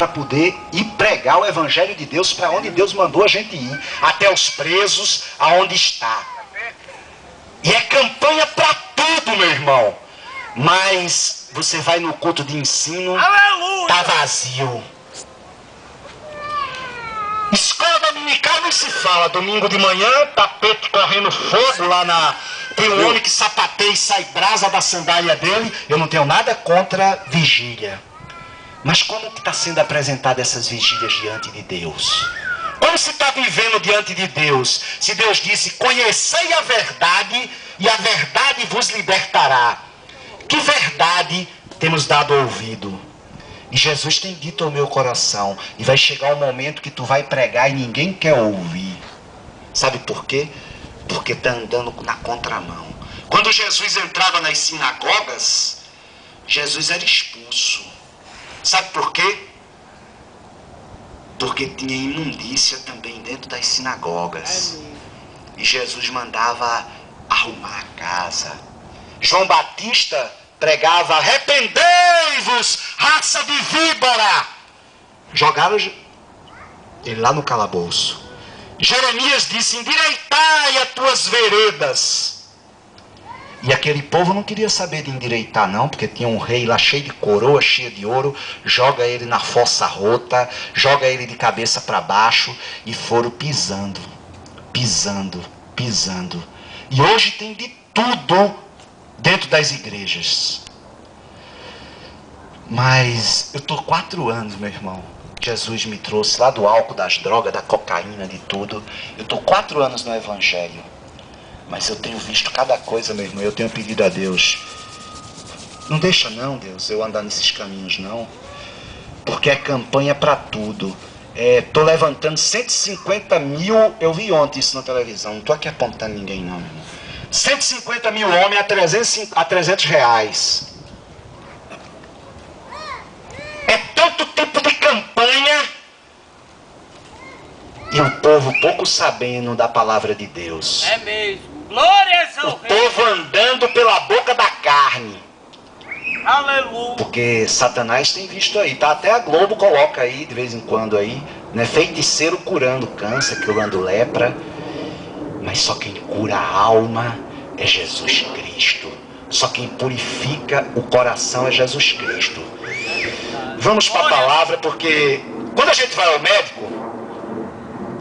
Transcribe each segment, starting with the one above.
para poder ir pregar o evangelho de Deus para onde Deus mandou a gente ir, até os presos, aonde está. E é campanha para tudo, meu irmão. Mas você vai no culto de ensino, tá vazio. Escola dominical não se fala. Domingo de manhã, tapete correndo fogo lá na... Tem um homem que sapateia e sai brasa da sandália dele. Eu não tenho nada contra vigília. Mas como que está sendo apresentadas essas vigílias diante de Deus? Como se está vivendo diante de Deus? Se Deus disse, conhecei a verdade e a verdade vos libertará. Que verdade temos dado ouvido? E Jesus tem dito ao meu coração, e vai chegar um momento que tu vai pregar e ninguém quer ouvir. Sabe por quê? Porque está andando na contramão. Quando Jesus entrava nas sinagogas, Jesus era expulso. Sabe por quê? Porque tinha imundícia também dentro das sinagogas. E Jesus mandava arrumar a casa. João Batista pregava, arrependei-vos, raça de víbora. Jogaram ele lá no calabouço. Jeremias disse, endireitai as tuas veredas. E aquele povo não queria saber de endireitar não, porque tinha um rei lá cheio de coroa, cheio de ouro, joga ele na fossa rota, joga ele de cabeça para baixo, e foram pisando, pisando, pisando. E hoje tem de tudo dentro das igrejas. Mas eu estou 4 anos, meu irmão. Jesus me trouxe lá do álcool, das drogas, da cocaína, de tudo. Eu estou 4 anos no evangelho. Mas eu tenho visto cada coisa, meu irmão. Eu tenho pedido a Deus, não deixa não, Deus, eu andar nesses caminhos não. Porque é campanha para tudo. Estou levantando 150 mil, eu vi ontem isso na televisão. Não estou aqui apontando ninguém não, meu irmão. 150 mil homens a 300 reais. É tanto tempo de campanha e o povo pouco sabendo da palavra de Deus. É mesmo. Glórias ao Rei. O povo andando pela boca da carne. Aleluia. Porque Satanás tem visto aí, tá? Até a Globo coloca aí de vez em quando aí, né? Feiticeiro curando câncer, curando lepra. Mas só quem cura a alma é Jesus Cristo. Só quem purifica o coração é Jesus Cristo. Vamos para a palavra, porque quando a gente vai ao médico,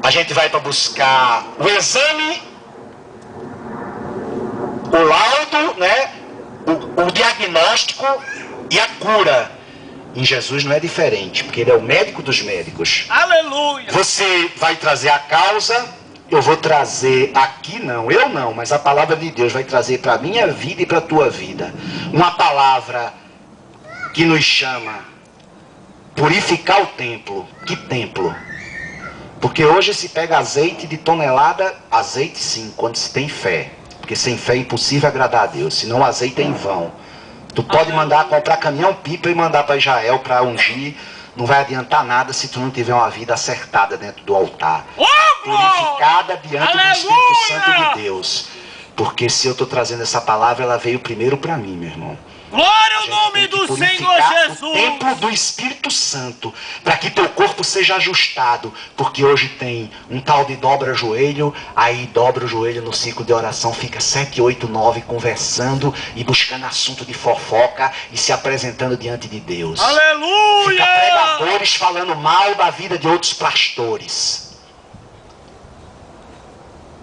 a gente vai para buscar o exame, o laudo, né? O diagnóstico e a cura. Em Jesus não é diferente, porque Ele é o médico dos médicos. Aleluia. Você vai trazer a causa, eu vou trazer aqui não, eu não, mas a palavra de Deus vai trazer para a minha vida e para a tua vida. Uma palavra que nos chama purificar o templo. Que templo? Porque hoje se pega azeite de tonelada, azeite sim, quando se tem fé. Porque sem fé é impossível agradar a Deus, senão o azeite é em vão. Tu pode mandar comprar caminhão-pipa e mandar para Israel para ungir, não vai adiantar nada se tu não tiver uma vida acertada dentro do altar. Purificada diante do Espírito Santo de Deus. Porque se eu estou trazendo essa palavra, ela veio primeiro para mim, meu irmão. Glória ao nome do Senhor Jesus. O templo do Espírito Santo, para que teu corpo seja ajustado, porque hoje tem um tal de dobra joelho, aí dobra o joelho no ciclo de oração, fica 7, 8, 9 conversando e buscando assunto de fofoca e se apresentando diante de Deus. Aleluia! Fica pregadores falando mal da vida de outros pastores.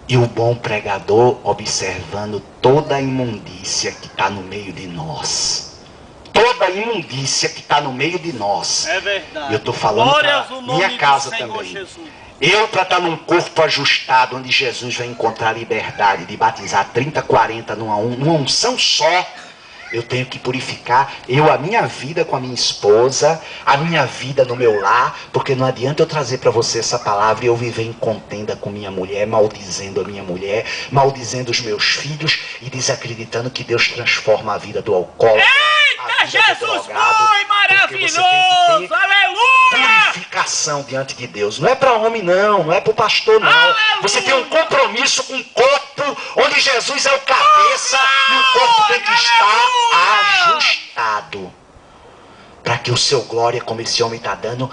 E o bom pregador observando toda a imundícia que está no meio de nós. Toda a imundícia que está no meio de nós. É verdade. Eu estou falando para minha casa também. Jesus. Eu, para estar num corpo ajustado, onde Jesus vai encontrar liberdade de batizar 30, 40 numa unção só, eu tenho que purificar a minha vida com a minha esposa, a minha vida no meu lar, porque não adianta eu trazer para você essa palavra e eu viver em contenda com minha mulher, maldizendo a minha mulher, maldizendo os meus filhos e desacreditando que Deus transforma a vida do alcoólatra. Eita, Jesus foi maravilhoso! Aleluia! Purificação diante de Deus. Não é para homem não é para o pastor não. Aleluia! Você tem um compromisso com o corpo, onde Jesus é o cabeça e o corpo tem que estar ajustado. para que o seu glória, como esse homem está dando,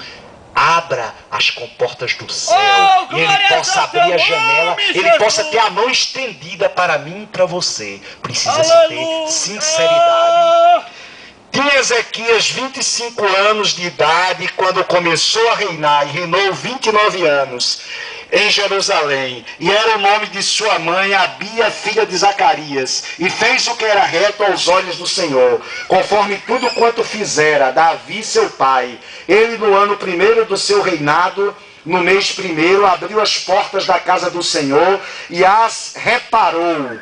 abra as comportas do céu, Oh, e ele glória possa ao teu abrir a nome, janela, ele Jesus. possa ter a mão estendida para mim e para você. Precisa-se ter Aleluia. sinceridade. Tinha Ezequias 25 anos de idade quando começou a reinar, e reinou 29 anos em Jerusalém, e era o nome de sua mãe Abia, filha de Zacarias, e fez o que era reto aos olhos do Senhor, conforme tudo quanto fizera Davi seu pai. Ele, no ano primeiro do seu reinado, no mês primeiro, abriu as portas da casa do Senhor e as reparou,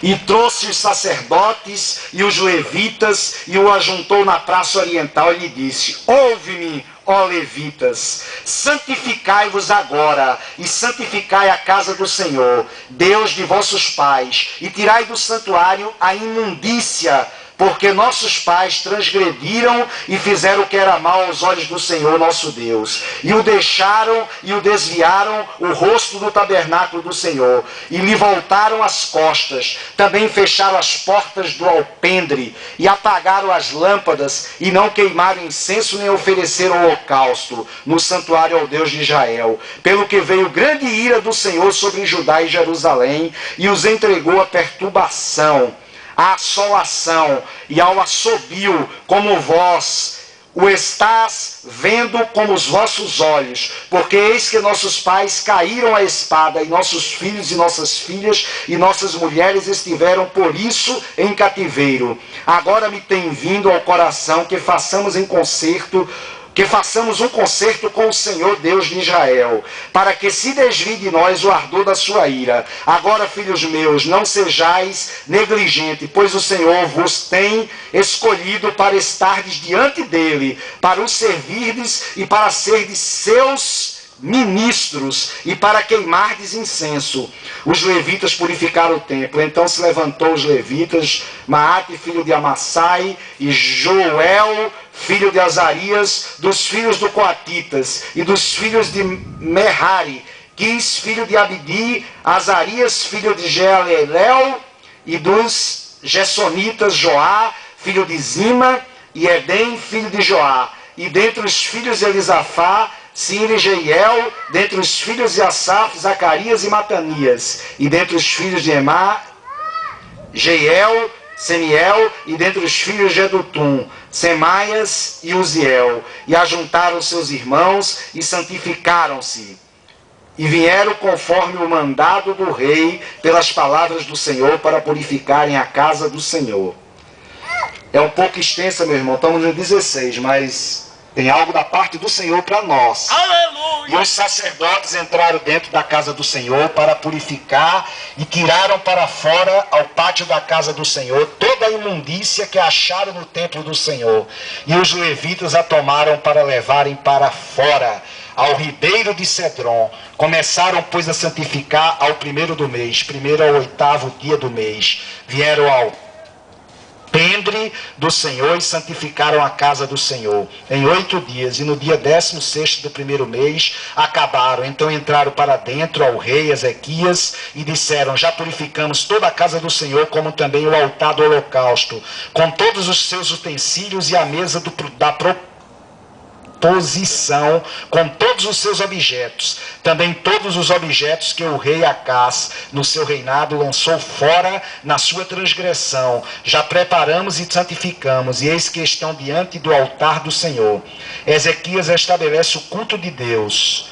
e trouxe os sacerdotes e os levitas e o ajuntou na praça oriental e lhe disse: ouve-me, ó levitas, santificai-vos agora e santificai a casa do Senhor, Deus de vossos pais, e tirai do santuário a imundícia, porque nossos pais transgrediram e fizeram o que era mal aos olhos do Senhor nosso Deus, e o deixaram e o desviaram o rosto do tabernáculo do Senhor, e lhe voltaram as costas. Também fecharam as portas do alpendre, e apagaram as lâmpadas, e não queimaram incenso nem ofereceram holocausto no santuário ao Deus de Israel. Pelo que veio grande ira do Senhor sobre Judá e Jerusalém, e os entregou à perturbação, à assolação e ao assobio, como vós o estás vendo com os vossos olhos, porque eis que nossos pais caíram à espada, e nossos filhos e nossas filhas e nossas mulheres estiveram por isso em cativeiro. Agora me tem vindo ao coração que façamos um concerto com o Senhor Deus de Israel, para que se desvie de nós o ardor da sua ira. Agora, filhos meus, não sejais negligentes, pois o Senhor vos tem escolhido para estardes diante dele, para o servirdes e para serdes seus ministros, e para queimardes incenso. Os levitas purificaram o templo. Então se levantou os levitas, Maate, filho de Amassai, e Joel, filho de Azarias, dos filhos do Coatitas, e dos filhos de Merari, Quis, filho de Abdi, Azarias, filho de Jealelel, e dos Gessonitas, Joá, filho de Zima, e Edem, filho de Joá. E dentre os filhos de Elisafá, Siri e Jeiel, dentre os filhos de Asaf, Zacarias e Matanias, e dentre os filhos de Emá, Jeiel, Semiel, e dentre os filhos de Edutum, Semaias e Uziel. E ajuntaram seus irmãos e santificaram-se, e vieram conforme o mandado do rei, pelas palavras do Senhor, para purificarem a casa do Senhor. É um pouco extensa, meu irmão, estamos no 16, mas tem algo da parte do Senhor para nós. Aleluia! E os sacerdotes entraram dentro da casa do Senhor para purificar, e tiraram para fora, ao pátio da casa do Senhor, toda a imundícia que acharam no templo do Senhor. E os levitas a tomaram para levarem para fora, ao ribeiro de Cedron. Começaram, pois, a santificar ao primeiro do mês, primeiro ao 8º dia do mês. Vieram ao pendre do Senhor e santificaram a casa do Senhor em 8 dias, e no dia 16º do primeiro mês acabaram. Então entraram para dentro ao rei Ezequias e disseram: já purificamos toda a casa do Senhor, como também o altar do holocausto, com todos os seus utensílios, e a mesa da posição, com todos os seus objetos, também todos os objetos que o rei Acás, no seu reinado, lançou fora na sua transgressão. Já preparamos e santificamos, e eis que estão diante do altar do Senhor. Ezequias estabelece o culto de Deus.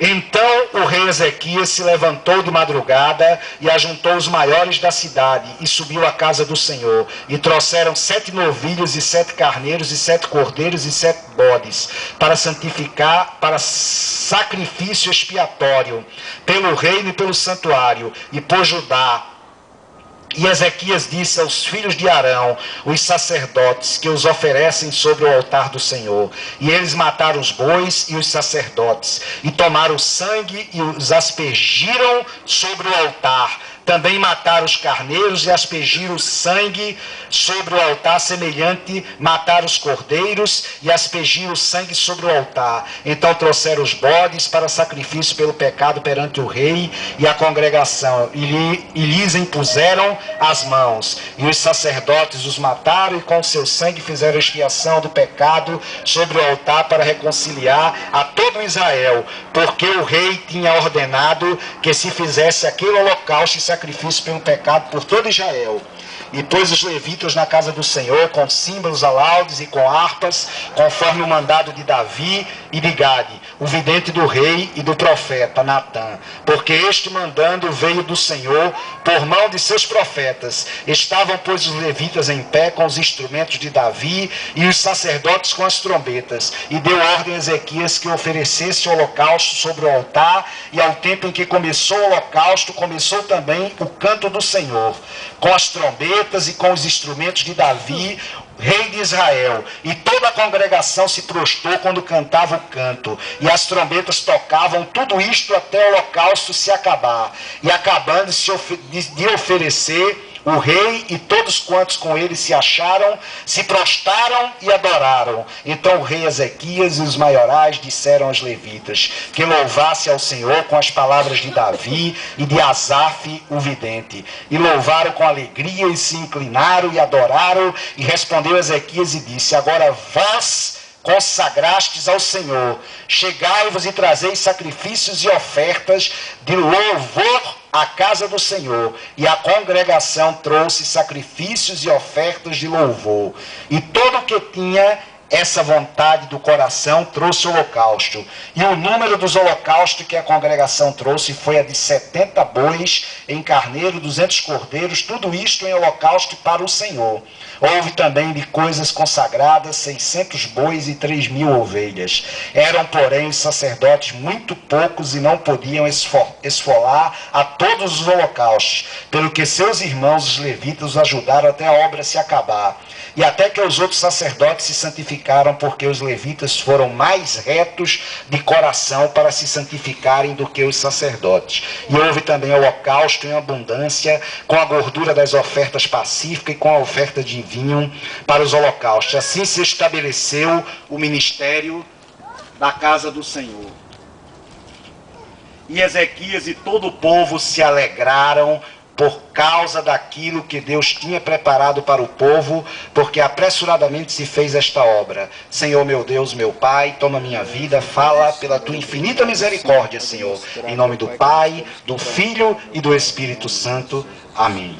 Então o rei Ezequias se levantou de madrugada e ajuntou os maiores da cidade, e subiu à casa do Senhor, e trouxeram 7 novilhos, e 7 carneiros, e 7 cordeiros, e 7 bodes, para santificar, para sacrifício expiatório, pelo reino e pelo santuário, e por Judá. E Ezequias disse aos filhos de Arão, os sacerdotes, que os oferecem sobre o altar do Senhor. E eles mataram os bois e os sacerdotes, e tomaram o sangue e os aspergiram sobre o altar, Também mataram os carneiros e aspergiram o sangue sobre o altar, semelhante matar os cordeiros e aspergiram o sangue sobre o altar. Então trouxeram os bodes para sacrifício pelo pecado perante o rei e a congregação, e lhes impuseram as mãos. E os sacerdotes os mataram e com seu sangue fizeram expiação do pecado sobre o altar para reconciliar a todo Israel, porque o rei tinha ordenado que se fizesse aquele holocausto e sacrifício pelo pecado por todo Israel. E pôs os levitas na casa do Senhor com símbolos, alaudes e com harpas, conforme o mandado de Davi e de Gade, o vidente do rei e do profeta Natã. Porque este mandando veio do Senhor por mão de seus profetas. Estavam, pois, os levitas em pé com os instrumentos de Davi e os sacerdotes com as trombetas. E deu ordem a Ezequias que oferecesse o holocausto sobre o altar, e ao tempo em que começou o holocausto, começou também o canto do Senhor, com as trombetas e com os instrumentos de Davi, rei de Israel. E toda a congregação se prostrou quando cantava o canto, e as trombetas tocavam, tudo isto até o holocausto se acabar. E acabando-se de oferecer, o rei e todos quantos com ele se acharam, se prostraram e adoraram. Então o rei Ezequias e os maiorais disseram aos levitas que louvasse ao Senhor com as palavras de Davi e de Asaf o vidente. E louvaram com alegria e se inclinaram e adoraram. E respondeu Ezequias e disse: agora vós consagrastes ao Senhor, chegai-vos e trazei sacrifícios e ofertas de louvor à casa do Senhor. E a congregação trouxe sacrifícios e ofertas de louvor. E todo o que tinha essa vontade do coração trouxe holocausto. E o número dos holocaustos que a congregação trouxe foi a de 70 bois em carneiro, 200 cordeiros, tudo isto em holocausto para o Senhor. Houve também de coisas consagradas 600 bois e 3.000 ovelhas. Eram, porém, os sacerdotes muito poucos e não podiam esfolar a todos os holocaustos, pelo que seus irmãos, os levitas, os ajudaram até a obra se acabar. E até que os outros sacerdotes se santificaram, porque os levitas foram mais retos de coração para se santificarem do que os sacerdotes. E houve também holocausto em abundância, com a gordura das ofertas pacíficas e com a oferta de vinho para os holocaustos. Assim se estabeleceu o ministério da casa do Senhor. E Ezequias e todo o povo se alegraram por causa daquilo que Deus tinha preparado para o povo, porque apressuradamente se fez esta obra. Senhor meu Deus, meu Pai, toma minha vida, fala pela tua infinita misericórdia, Senhor, em nome do Pai, do Filho e do Espírito Santo. Amém.